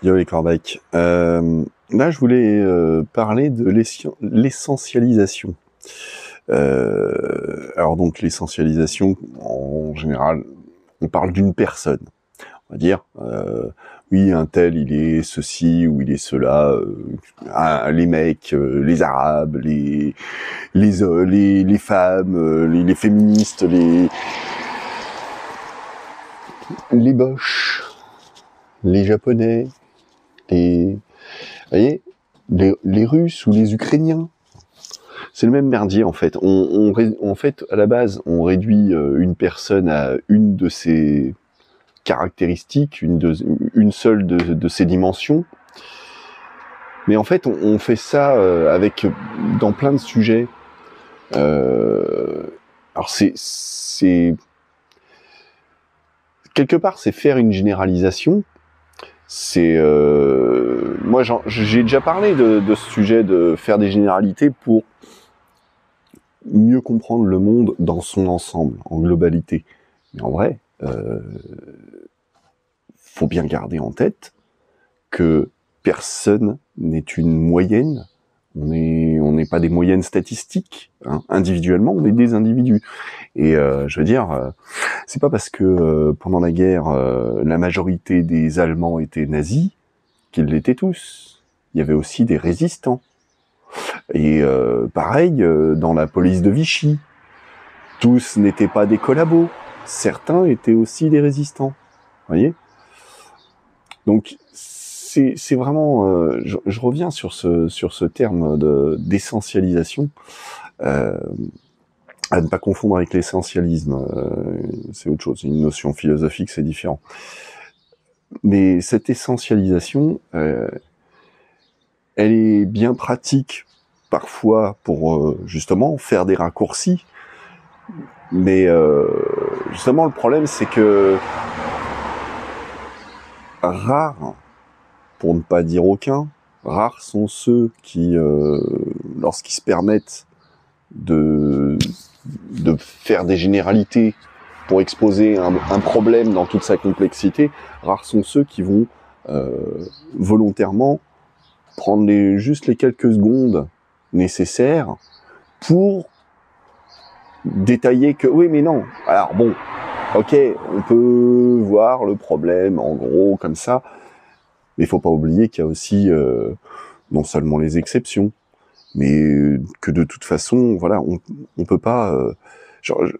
Yo les corbecs. Là, je voulais parler de l'essentialisation. Alors donc l'essentialisation, en général, on parle d'une personne. On va dire, oui, un tel, il est ceci ou il est cela. Les mecs, les arabes, les femmes, les féministes, les boches, les japonais. Vous voyez, les Russes ou les Ukrainiens, c'est le même merdier en fait. En fait, à la base, on réduit une personne à une de ses caractéristiques, une seule de ses dimensions. Mais en fait, on fait ça dans plein de sujets. Alors c'est quelque part, c'est faire une généralisation. Moi j'ai déjà parlé de ce sujet de faire des généralités pour mieux comprendre le monde dans son ensemble, en globalité. Mais en vrai, faut bien garder en tête que personne n'est une moyenne. On n'est pas des moyennes statistiques. Hein. Individuellement, on est des individus. Et je veux dire, c'est pas parce que pendant la guerre, la majorité des Allemands étaient nazis qu'ils l'étaient tous. Il y avait aussi des résistants. Et pareil, dans la police de Vichy, tous n'étaient pas des collabos. Certains étaient aussi des résistants. Vous voyez ? Donc c'est vraiment, je reviens sur ce terme d'essentialisation. À ne pas confondre avec l'essentialisme, c'est autre chose, une notion philosophique, c'est différent. Mais cette essentialisation, elle est bien pratique parfois pour justement faire des raccourcis, mais justement le problème c'est que rares, pour ne pas dire aucun, rares sont ceux qui, lorsqu'ils se permettent de faire des généralités pour exposer un problème dans toute sa complexité, rares sont ceux qui vont volontairement prendre juste les quelques secondes nécessaires pour détailler que oui mais non. Alors bon, ok, on peut voir le problème en gros comme ça, mais il faut pas oublier qu'il y a aussi non seulement les exceptions, mais que de toute façon, voilà, on peut pas.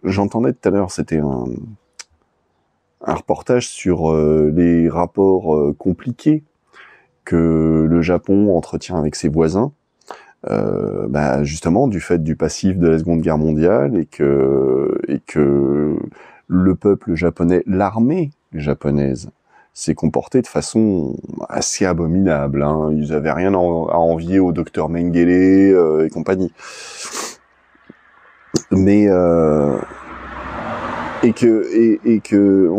J'entendais tout à l'heure, c'était un reportage sur les rapports compliqués que le Japon entretient avec ses voisins, justement du fait du passif de la Seconde Guerre mondiale et que le peuple japonais, l'armée japonaise, s'est comporté de façon assez abominable. Hein. Ils avaient rien à envier au docteur Mengele et compagnie. Mais et que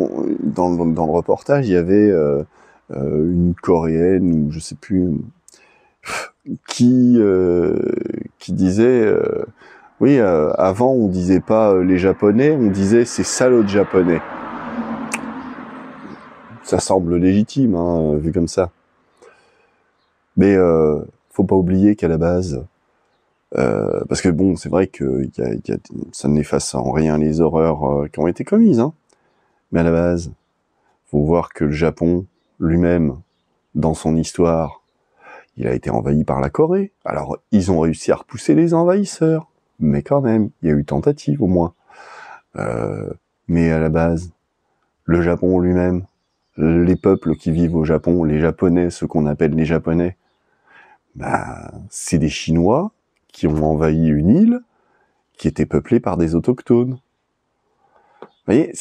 dans le reportage, il y avait une Coréenne ou je sais plus qui disait oui, avant on disait pas les Japonais, on disait ces salauds de Japonais. Ça semble légitime, hein, vu comme ça. Mais faut pas oublier qu'à la base, parce que bon, c'est vrai que ça n'efface en rien les horreurs qui ont été commises, hein. Mais à la base, faut voir que le Japon lui-même, dans son histoire, il a été envahi par la Corée. Alors, ils ont réussi à repousser les envahisseurs, mais quand même, il y a eu tentative au moins. Mais à la base, le Japon lui-même, les peuples qui vivent au Japon, les Japonais, ceux qu'on appelle les Japonais, c'est des Chinois qui ont envahi une île qui était peuplée par des autochtones. Vous voyez,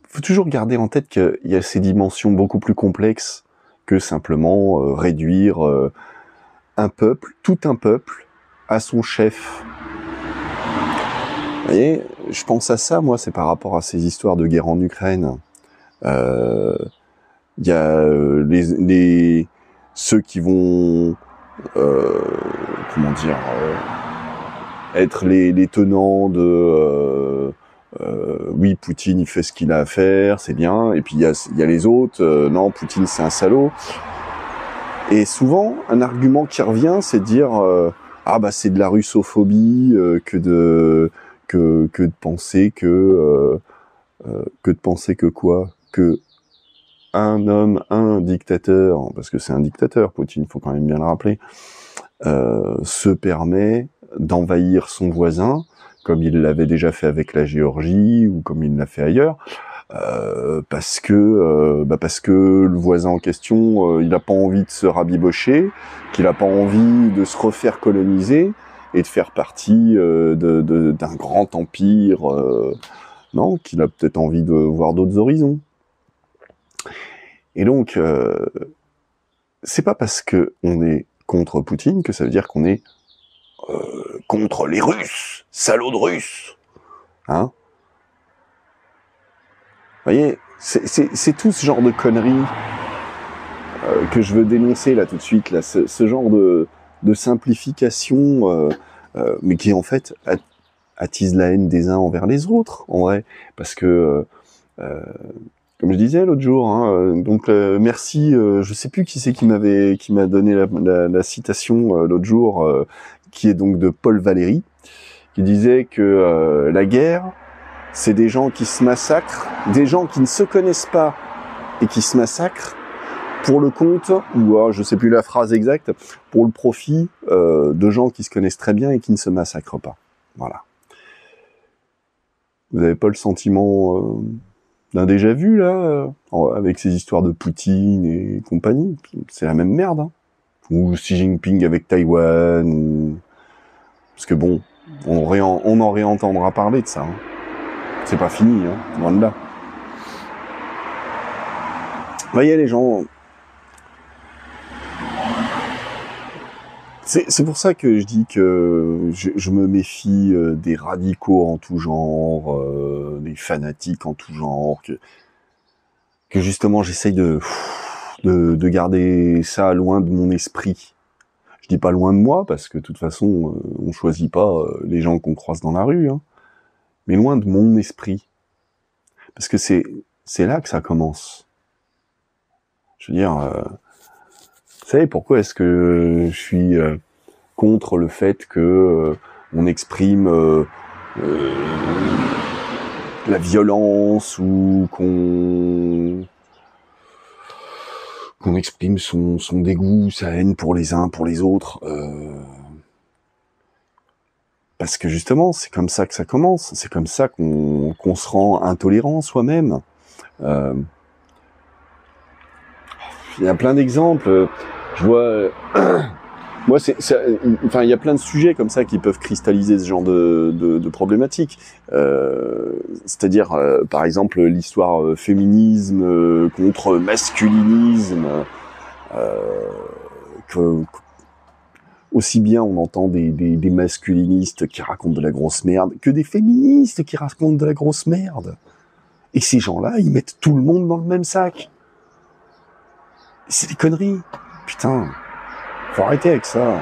faut toujours garder en tête qu'il y a ces dimensions beaucoup plus complexes que simplement réduire un peuple, tout un peuple, à son chef. Vous voyez, je pense à ça, moi, c'est par rapport à ces histoires de guerre en Ukraine. Il y a ceux qui vont être les tenants de oui, Poutine, il fait ce qu'il a à faire, c'est bien. Et puis il y a les autres. Non, Poutine, c'est un salaud. Et souvent, un argument qui revient, c'est de dire ah bah c'est de la russophobie que de penser que quoi, que un homme, un dictateur, parce que c'est un dictateur, Poutine, faut quand même bien le rappeler, se permet d'envahir son voisin, comme il l'avait déjà fait avec la Géorgie ou comme il l'a fait ailleurs, parce que le voisin en question, il a pas envie de se rabibocher, qu'il a pas envie de se refaire coloniser et de faire partie d'un grand empire, non, qu'il a peut-être envie de voir d'autres horizons. Et donc, c'est pas parce que on est contre Poutine que ça veut dire qu'on est contre les Russes, salauds de Russes, hein. Vous voyez, c'est tout ce genre de conneries que je veux dénoncer là tout de suite, là, ce genre de simplification, mais qui en fait attise la haine des uns envers les autres, en vrai, parce que comme je disais l'autre jour, hein, donc merci, je sais plus qui c'est qui m'a donné la citation l'autre jour, qui est donc de Paul Valéry, qui disait que la guerre, c'est des gens qui se massacrent, des gens qui ne se connaissent pas et qui se massacrent pour le compte, ou je sais plus la phrase exacte, pour le profit de gens qui se connaissent très bien et qui ne se massacrent pas. Voilà. Vous avez pas le sentiment d'un déjà-vu, là, avec ces histoires de Poutine et compagnie? C'est la même merde, hein. Ou Xi Jinping avec Taïwan, ou... Parce que bon, on en réentendra parler de ça, hein. C'est pas fini, hein, loin de là. Vous voyez, les gens... C'est pour ça que je dis que je me méfie des radicaux en tout genre, des fanatiques en tout genre, que justement j'essaye de garder ça loin de mon esprit. Je dis pas loin de moi, parce que de toute façon, on choisit pas les gens qu'on croise dans la rue, hein, mais loin de mon esprit. Parce que c'est là que ça commence. Je veux dire, vous savez pourquoi est-ce que je suis contre le fait que on exprime la violence, ou qu'on exprime son dégoût, sa haine pour les uns, pour les autres, parce que justement, c'est comme ça que ça commence, c'est comme ça qu'on se rend intolérant soi-même. Il y a plein d'exemples. Je vois, moi, enfin, il y a plein de sujets comme ça qui peuvent cristalliser ce genre de problématiques. C'est-à-dire, par exemple, l'histoire féminisme contre masculinisme. Aussi bien on entend des masculinistes qui racontent de la grosse merde que des féministes qui racontent de la grosse merde. Et ces gens-là, ils mettent tout le monde dans le même sac. C'est des conneries. Putain, faut arrêter avec ça.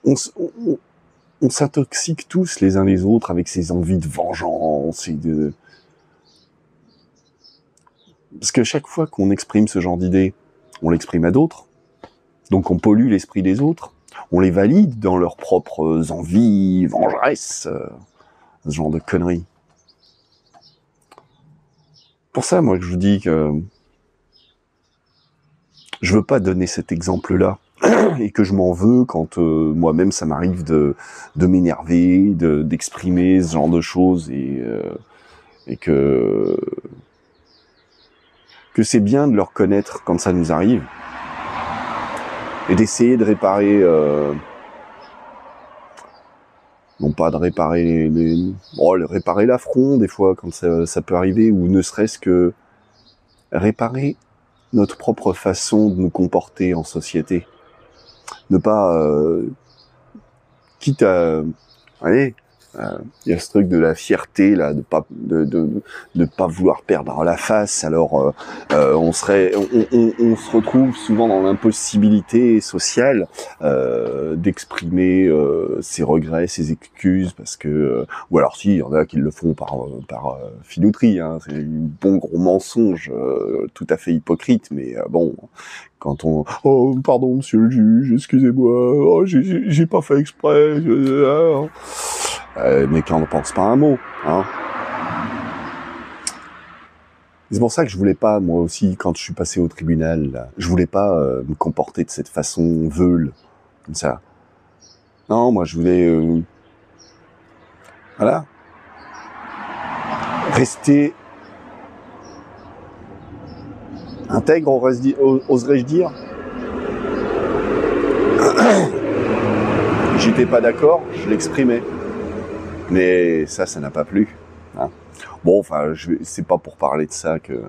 On s'intoxique tous les uns les autres avec ces envies de vengeance et de... Parce que chaque fois qu'on exprime ce genre d'idées, on l'exprime à d'autres. Donc on pollue l'esprit des autres. On les valide dans leurs propres envies vengeresses. Ce genre de conneries. Pour ça, moi, je vous dis que je veux pas donner cet exemple-là et que je m'en veux quand moi-même ça m'arrive de m'énerver, d'exprimer ce genre de choses, et que c'est bien de le reconnaître quand ça nous arrive et d'essayer de réparer, non pas de réparer réparer l'affront des fois quand ça peut arriver, ou ne serait-ce que réparer notre propre façon de nous comporter en société. Ne pas, quitte à, allez, Il y a ce truc de la fierté là, de pas vouloir perdre la face. Alors on se retrouve souvent dans l'impossibilité sociale d'exprimer ses regrets, ses excuses, parce que ou alors si, il y en a qui le font par filouterie. Hein, c'est un bon gros mensonge, tout à fait hypocrite, mais bon. Quand on oh pardon monsieur le juge, excusez-moi, oh j'ai pas fait exprès, mais quand on ne pense pas un mot, hein. C'est pour ça que je voulais pas, moi aussi, quand je suis passé au tribunal, là, je voulais pas me comporter de cette façon veule, comme ça. Non, moi je voulais, voilà, rester intègre, oserais-je dire. J'étais pas d'accord, je l'exprimais. Mais ça n'a pas plu. Hein. Bon, enfin, c'est pas pour parler de ça que...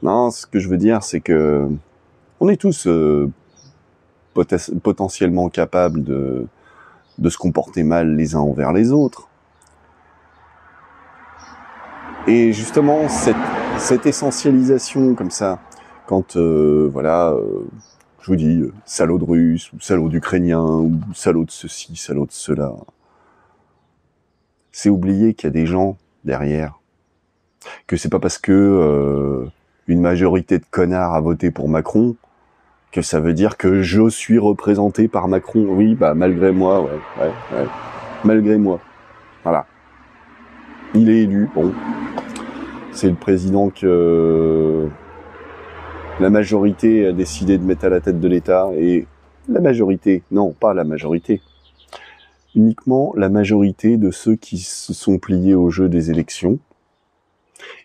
Non, ce que je veux dire, c'est que on est tous potentiellement capables de se comporter mal les uns envers les autres. Et justement, cette essentialisation comme ça, quand, voilà, je vous dis, salaud de russe, ou salaud d'ukrainien, ou salaud de ceci, salaud de cela, c'est oublier qu'il y a des gens derrière, que c'est pas parce que une majorité de connards a voté pour Macron que ça veut dire que je suis représenté par Macron. Oui, bah malgré moi, ouais, malgré moi, voilà. Il est élu, bon, c'est le président que la majorité a décidé de mettre à la tête de l'État, et la majorité, non, pas la majorité, uniquement la majorité de ceux qui se sont pliés au jeu des élections,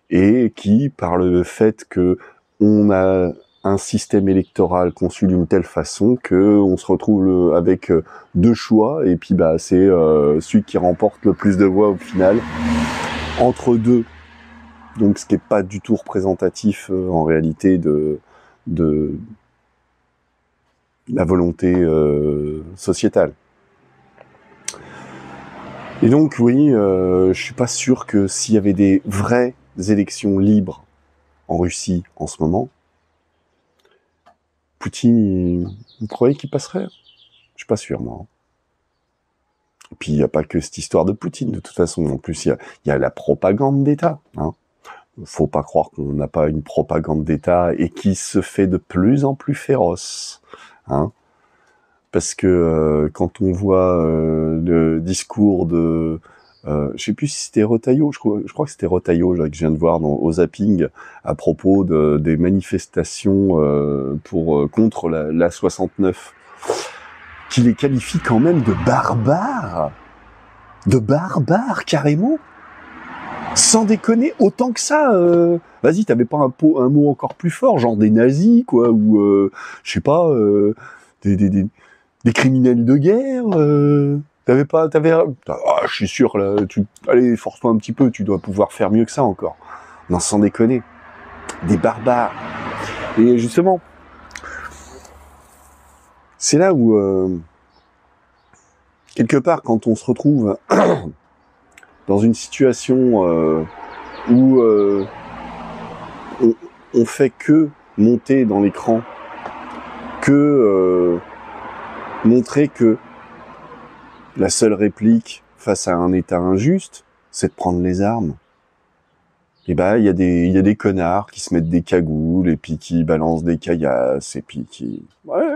et qui, par le fait que on a un système électoral conçu d'une telle façon que on se retrouve avec deux choix, et puis bah c'est celui qui remporte le plus de voix au final entre deux. Donc ce qui est pas du tout représentatif en réalité de la volonté sociétale. Et donc oui, je suis pas sûr que s'il y avait des vraies élections libres en Russie en ce moment, Poutine, vous croyez qu'il passerait? Je suis pas sûr, moi. Et puis il n'y a pas que cette histoire de Poutine, de toute façon. En plus, il y a la propagande d'État. Hein. Faut pas croire qu'on n'a pas une propagande d'État, et qui se fait de plus en plus féroce. Hein. Parce que quand on voit le discours de... je sais plus si c'était Retailleau, je crois que c'était Retailleau là, que je viens de voir au zapping, à propos des manifestations contre la 69, qui les qualifie quand même de barbares carrément, sans déconner, autant que ça. Vas-y, t'avais pas un mot encore plus fort, genre des nazis, quoi, ou je sais pas, des criminels de guerre. Je suis sûr là, allez, force-toi un petit peu, tu dois pouvoir faire mieux que ça encore. Non, sans déconner, des barbares. Et justement, c'est là où quelque part, quand on se retrouve dans une situation où on fait que monter dans l'écran, que montrer que la seule réplique face à un État injuste, c'est de prendre les armes. Et bah, il y a des connards qui se mettent des cagoules, et puis qui balancent des caillasses, et puis qui... Ouais.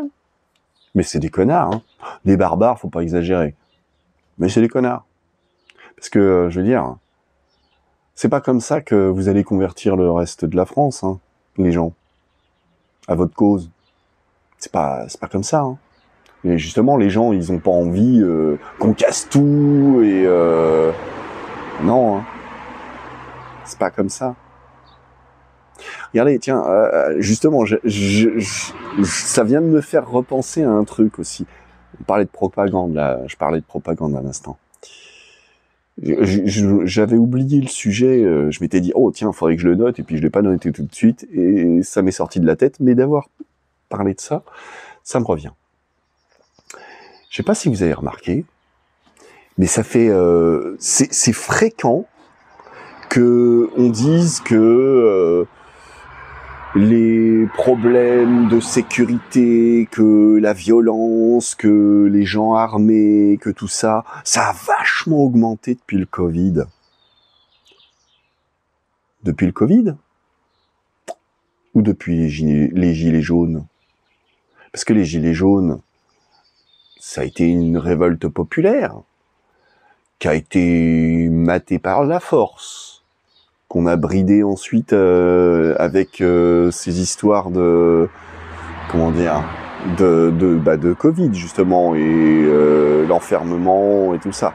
Mais c'est des connards, hein. Des barbares, faut pas exagérer. Mais c'est des connards. Parce que, je veux dire, c'est pas comme ça que vous allez convertir le reste de la France, hein, les gens, à votre cause. C'est pas comme ça, hein. Et justement, les gens, ils ont pas envie qu'on casse tout, et non, hein. C'est pas comme ça. Regardez, tiens, justement, ça vient de me faire repenser à un truc aussi. On parlait de propagande, là, je parlais de propagande à l'instant. J'avais oublié le sujet, je m'étais dit, oh tiens, faudrait que je le note, et puis je l'ai pas noté tout de suite, et ça m'est sorti de la tête, mais d'avoir parlé de ça, ça me revient. Je sais pas si vous avez remarqué, Mais ça fait, c'est fréquent que on dise que les problèmes de sécurité, que la violence, que les gens armés, que tout ça, ça a vachement augmenté depuis le Covid. Depuis le Covid? Ou depuis les gilets jaunes? Parce que les gilets jaunes, ça a été une révolte populaire, qui a été matée par la force, qu'on a bridé ensuite avec ces histoires de, comment dire, de Covid justement, et l'enfermement et tout ça.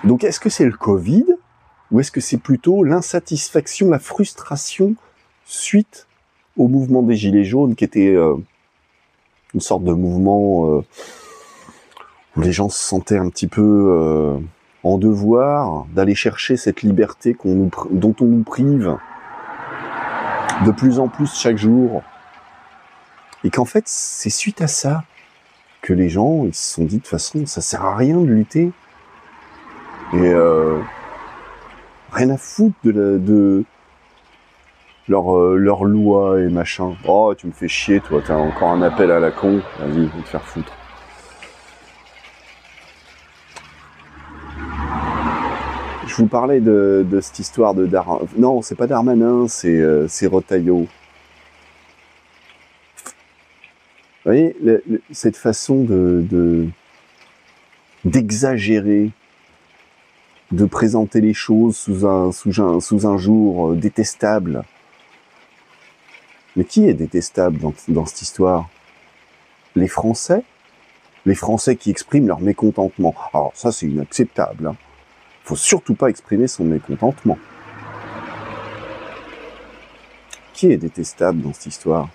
Donc est-ce que c'est le Covid, ou est-ce que c'est plutôt l'insatisfaction, la frustration suite au mouvement des Gilets jaunes, qui était une sorte de mouvement où les gens se sentaient un petit peu en devoir d'aller chercher cette liberté dont on nous prive de plus en plus chaque jour. Et qu'en fait, c'est suite à ça que les gens ils se sont dit, de toute façon, ça sert à rien de lutter. Et rien à foutre de leur loi et machin. Oh, tu me fais chier, toi, t'as encore un appel à la con. Vas-y, va te faire foutre. Je vous parlais de cette histoire de Darmanin. Non, c'est pas Darmanin, c'est Retailleau. Vous voyez, cette façon d'exagérer, de présenter les choses sous un jour détestable. Mais qui est détestable dans cette histoire? Les Français? Les Français qui expriment leur mécontentement. Alors ça, c'est inacceptable. Hein. Faut surtout pas exprimer son mécontentement. Qui est détestable dans cette histoire?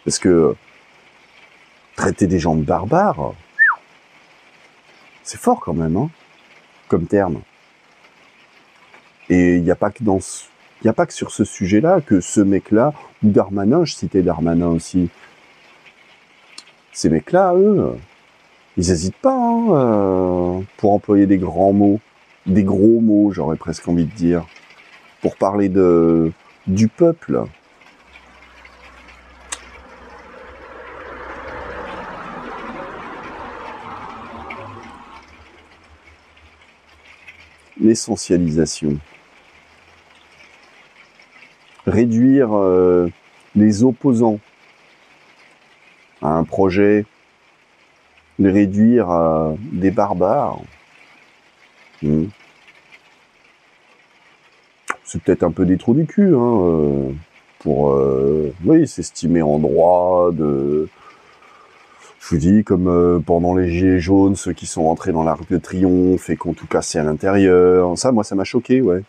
Parce que traiter des gens de barbares, c'est fort quand même, hein, comme terme. Et il n'y a pas que sur ce sujet-là que ce mec-là, ou Darmanin, je citais Darmanin aussi, ces mecs-là, eux, ils hésitent pas pour employer des grands mots, des gros mots, j'aurais presque envie de dire, pour parler du peuple. L'essentialisation. Réduire les opposants à un projet, les réduire à des barbares. C'est peut-être un peu des trous du cul, hein, pour oui, s'estimer en droit de... Je vous dis, comme pendant les Gilets jaunes, ceux qui sont rentrés dans l'Arc de Triomphe et qui ont tout cassé à l'intérieur. Ça, moi, ça m'a choqué, ouais.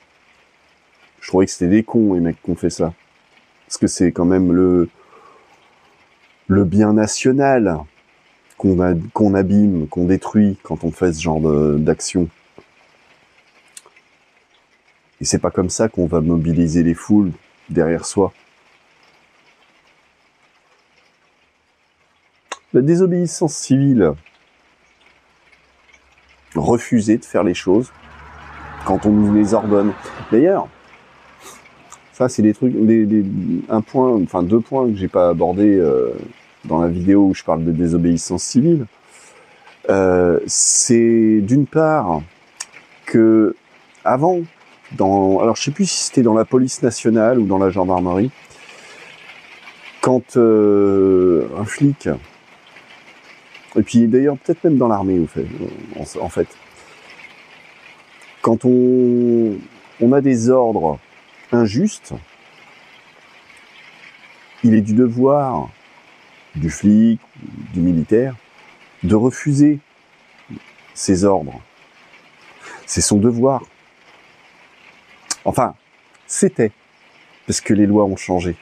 Je trouvais que c'était des cons, les mecs qui ont fait ça. Parce que c'est quand même le bien national qu'on abîme, qu'on détruit quand on fait ce genre d'action. Et c'est pas comme ça qu'on va mobiliser les foules derrière soi. La désobéissance civile. Refuser de faire les choses quand on nous les ordonne. D'ailleurs, ça c'est des trucs, deux points que j'ai pas abordés dans la vidéo où je parle de désobéissance civile. C'est d'une part que avant, alors je sais plus si c'était dans la police nationale ou dans la gendarmerie, quand un flic, et puis d'ailleurs peut-être même dans l'armée en fait, quand on a des ordres injustes, il est du devoir du flic, du militaire, de refuser ces ordres. C'est son devoir. Enfin, c'était, parce que les lois ont changé.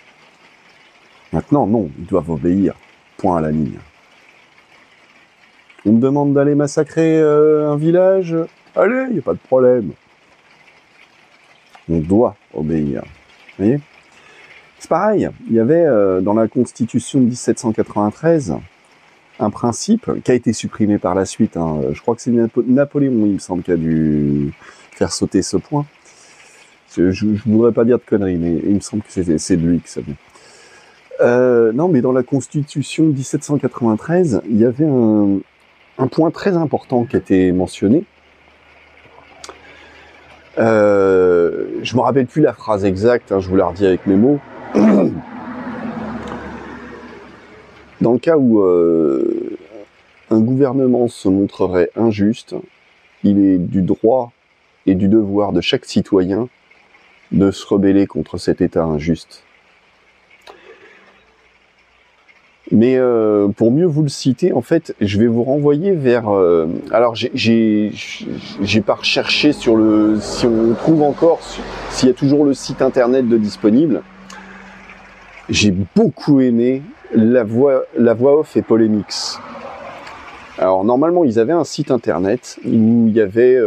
Maintenant, non, ils doivent obéir. Point à la ligne. On me demande d'aller massacrer un village, allez, il n'y a pas de problème. On doit obéir. Vous voyez ? C'est pareil, il y avait dans la Constitution de 1793 un principe qui a été supprimé par la suite. Hein. Je crois que c'est Napoléon, il me semble, qui a dû faire sauter ce point. Je voudrais pas dire de conneries, mais il me semble que c'est de lui que ça vient. Non, mais dans la Constitution de 1793, il y avait un point très important qui a été mentionné. Je me rappelle plus la phrase exacte, hein, je vous la redis avec mes mots. Dans le cas où un gouvernement se montrerait injuste, il est du droit et du devoir de chaque citoyen de se rebeller contre cet État injuste. Mais pour mieux vous le citer, en fait, je vais vous renvoyer vers... alors, j'ai pas recherché sur le... Si on trouve encore, s'il y a toujours le site internet de disponible. J'ai beaucoup aimé la voix off et Polémix. Alors, normalement, ils avaient un site internet où il y avait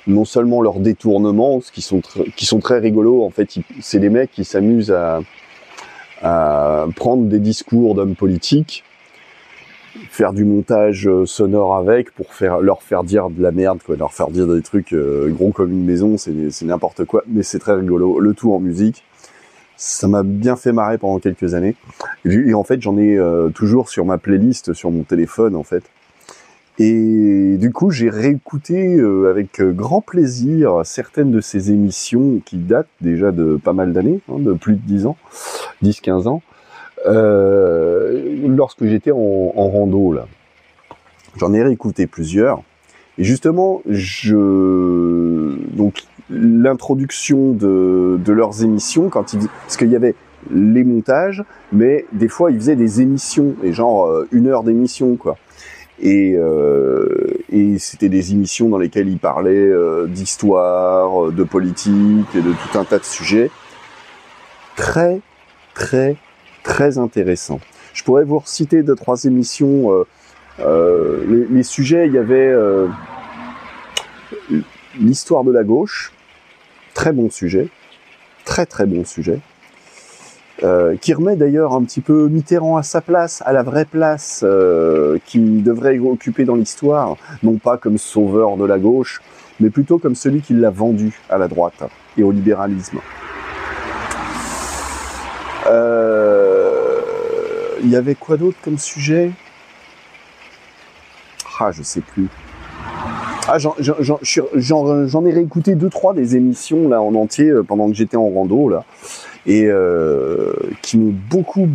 non seulement leurs détournements, qui sont très rigolos. En fait, c'est des mecs qui s'amusent à prendre des discours d'hommes politiques, faire du montage sonore avec pour leur faire dire de la merde, quoi, leur faire dire des trucs gros comme une maison, c'est n'importe quoi, mais c'est très rigolo, le tout en musique. Ça m'a bien fait marrer pendant quelques années. Et en fait, j'en ai toujours sur ma playlist, sur mon téléphone, en fait. Et du coup, j'ai réécouté avec grand plaisir certaines de ces émissions qui datent déjà de pas mal d'années, hein, de plus de 10-15 ans, lorsque j'étais en rando, là. J'en ai réécouté plusieurs. Et justement, donc, l'introduction de leurs émissions, parce qu'il y avait les montages, mais des fois, ils faisaient des émissions, et genre 1 heure d'émission, quoi. Et c'était des émissions dans lesquelles il parlait d'histoire, de politique et de tout un tas de sujets très, très, très intéressants. Je pourrais vous reciter 2-3 émissions. Les sujets, il y avait l'histoire de la gauche, très bon sujet, très très bon sujet. Qui remet d'ailleurs un petit peu Mitterrand à sa place, à la vraie place qu'il devrait occuper dans l'histoire, non pas comme sauveur de la gauche, mais plutôt comme celui qui l'a vendu à la droite et au libéralisme. Il y avait quoi d'autre comme sujet ? Ah, je sais plus. Ah, j'en ai réécouté 2-3 des émissions là en entier pendant que j'étais en rando là. Et qui m'ont beaucoup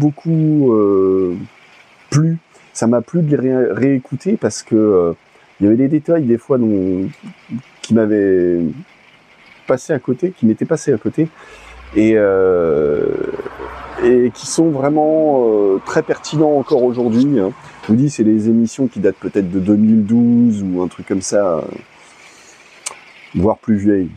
plu. Ça m'a plu de les réécouter parce que il y avait des détails des fois qui m'avaient passé à côté, qui m'étaient passés à côté, et qui sont vraiment très pertinents encore aujourd'hui. Hein. Je vous dis, c'est des émissions qui datent peut-être de 2012 ou un truc comme ça, voire plus vieilles.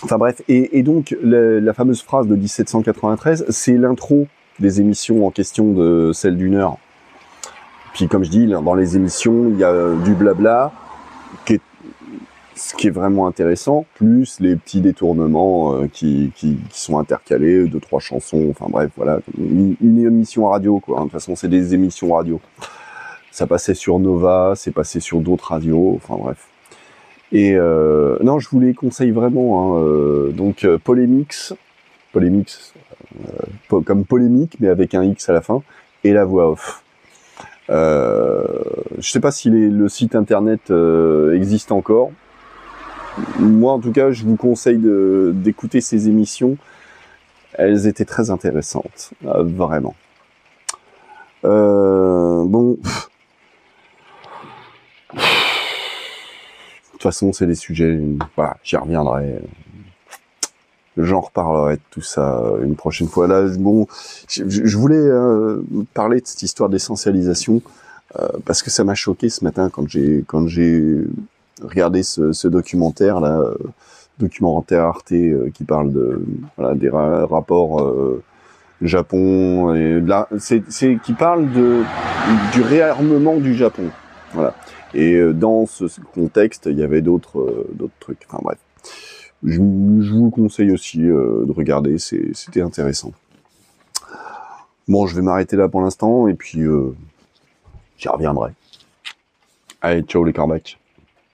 Enfin bref, et donc la fameuse phrase de 1793, c'est l'intro des émissions en question, de celle d'1 heure. Puis comme je dis, dans les émissions, il y a du blabla, ce qui est vraiment intéressant, plus les petits détournements qui sont intercalés, 2-3 chansons, enfin bref, voilà, une émission radio, quoi. De toute façon, c'est des émissions radio. Ça passait sur Nova, c'est passé sur d'autres radios, enfin bref. Et non, je vous les conseille vraiment. Hein, donc Polémix, comme polémique, mais avec un X à la fin, et la voix off. Je sais pas si le site internet existe encore. Moi, en tout cas, je vous conseille d'écouter ces émissions. Elles étaient très intéressantes, vraiment. Bon. De toute façon, c'est des sujets, voilà, j'y reviendrai. J'en reparlerai de tout ça une prochaine fois. Là, bon, je voulais parler de cette histoire d'essentialisation parce que ça m'a choqué ce matin quand j'ai regardé ce documentaire là, documentaire Arte qui parle des rapports Japon et qui parle du réarmement du Japon. Voilà. Et dans ce contexte, il y avait d'autres trucs. Enfin bref, je vous conseille aussi de regarder, c'était intéressant. Bon, je vais m'arrêter là pour l'instant, et puis J'y reviendrai. Allez, ciao les Carbacs.